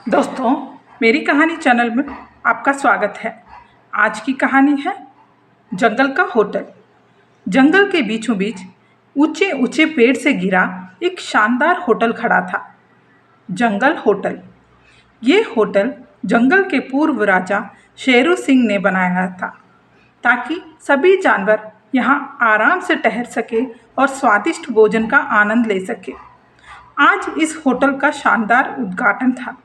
दोस्तों, मेरी कहानी चैनल में आपका स्वागत है। आज की कहानी है जंगल का होटल। जंगल के बीचों बीच ऊंचे ऊंचे पेड़ से गिरा एक शानदार होटल खड़ा था। जंगल होटल। ये होटल जंगल के पूर्व राजा शेरू सिंह ने बनाया था ताकि सभी जानवर यहाँ आराम से ठहर सके और स्वादिष्ट भोजन का आनंद ले सके। आज इस होटल का शानदार उद्घाटन था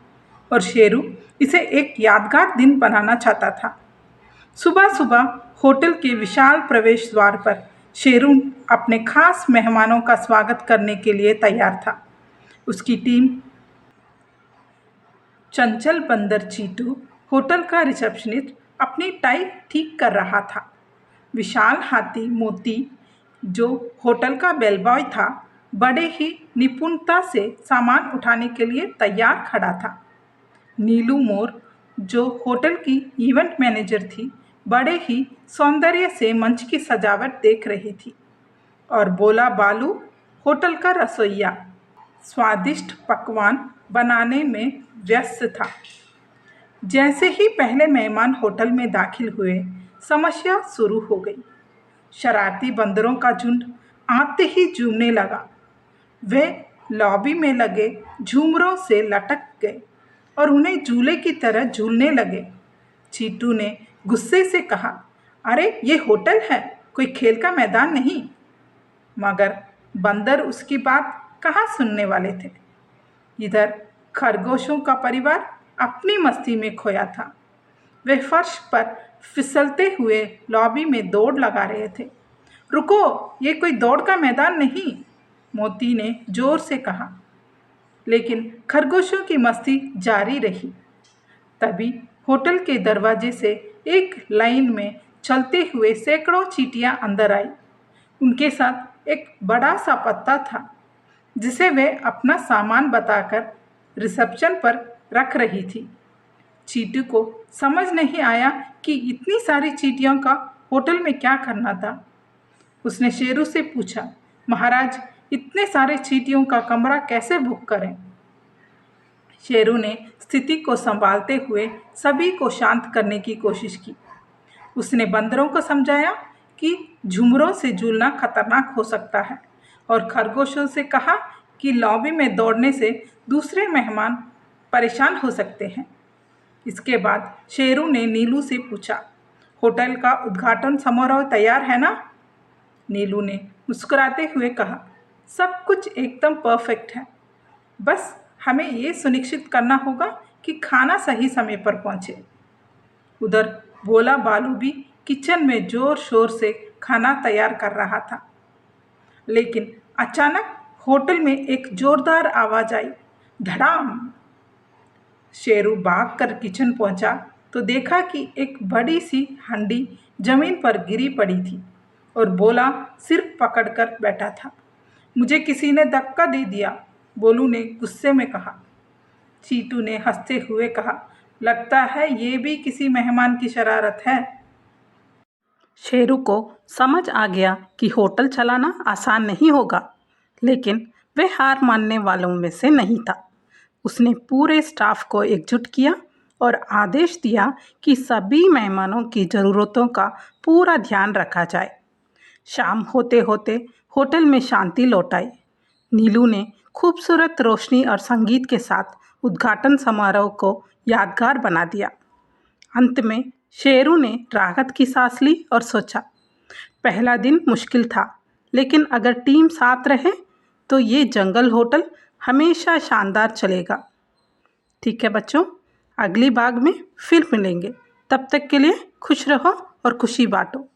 और शेरू इसे एक यादगार दिन बनाना चाहता था। सुबह सुबह होटल के विशाल प्रवेश द्वार पर शेरू अपने खास मेहमानों का स्वागत करने के लिए तैयार था। उसकी टीम चंचल बंदर चीटू, होटल का रिसेप्शनिस्ट, अपनी टाई ठीक कर रहा था। विशाल हाथी मोती, जो होटल का बेलबॉय था, बड़े ही निपुणता से सामान उठाने के लिए तैयार खड़ा था। नीलू मोर, जो होटल की इवेंट मैनेजर थी, बड़े ही सौंदर्य से मंच की सजावट देख रही थी। और बोला बालू, होटल का रसोइया, स्वादिष्ट पकवान बनाने में व्यस्त था। जैसे ही पहले मेहमान होटल में दाखिल हुए, समस्या शुरू हो गई। शरारती बंदरों का झुंड आते ही झूमने लगा। वे लॉबी में लगे झूमरों से लटक गए और उन्हें झूले की तरह झूलने लगे। चीटू ने गुस्से से कहा, अरे ये होटल है, कोई खेल का मैदान नहीं। मगर बंदर उसकी बात कहाँ सुनने वाले थे। इधर खरगोशों का परिवार अपनी मस्ती में खोया था। वे फर्श पर फिसलते हुए लॉबी में दौड़ लगा रहे थे। रुको, ये कोई दौड़ का मैदान नहीं, मोती ने जोर से कहा। लेकिन खरगोशों की मस्ती जारी रही। तभी होटल के दरवाजे से एक लाइन में चलते हुए सैकड़ों चींटियां अंदर आई। उनके साथ एक बड़ा सा पत्ता था, जिसे वे अपना सामान बताकर रिसेप्शन पर रख रही थी। चींटू को समझ नहीं आया कि इतनी सारी चींटियों का होटल में क्या करना था। उसने शेरू से पूछा, महाराज, इतने सारे चींटियों का कमरा कैसे बुक करें? शेरू ने स्थिति को संभालते हुए सभी को शांत करने की कोशिश की। उसने बंदरों को समझाया कि झुमरों से झूलना खतरनाक हो सकता है और खरगोशों से कहा कि लॉबी में दौड़ने से दूसरे मेहमान परेशान हो सकते हैं। इसके बाद शेरू ने नीलू से पूछा, होटल का उद्घाटन समारोह तैयार है ना? नीलू ने मुस्कुराते हुए कहा, सब कुछ एकदम परफेक्ट है। बस हमें ये सुनिश्चित करना होगा कि खाना सही समय पर पहुंचे। उधर भोला बालू भी किचन में जोर शोर से खाना तैयार कर रहा था। लेकिन अचानक होटल में एक जोरदार आवाज़ आई, धड़ाम। शेरू भागकर किचन पहुंचा तो देखा कि एक बड़ी सी हांडी जमीन पर गिरी पड़ी थी और बोला सिर पकड़कर बैठा था। मुझे किसी ने धक्का दे दिया, बोलू ने गुस्से में कहा। चीटू ने हंसते हुए कहा, लगता है ये भी किसी मेहमान की शरारत है। शेरू को समझ आ गया कि होटल चलाना आसान नहीं होगा, लेकिन वह हार मानने वालों में से नहीं था। उसने पूरे स्टाफ को एकजुट किया और आदेश दिया कि सभी मेहमानों की ज़रूरतों का पूरा ध्यान रखा जाए। शाम होते होते होटल में शांति लौट आई। नीलू ने खूबसूरत रोशनी और संगीत के साथ उद्घाटन समारोह को यादगार बना दिया। अंत में शेरू ने राहत की सांस ली और सोचा, पहला दिन मुश्किल था, लेकिन अगर टीम साथ रहे तो ये जंगल होटल हमेशा शानदार चलेगा। ठीक है बच्चों, अगली भाग में फिर मिलेंगे। तब तक के लिए खुश रहो और खुशी बांटो।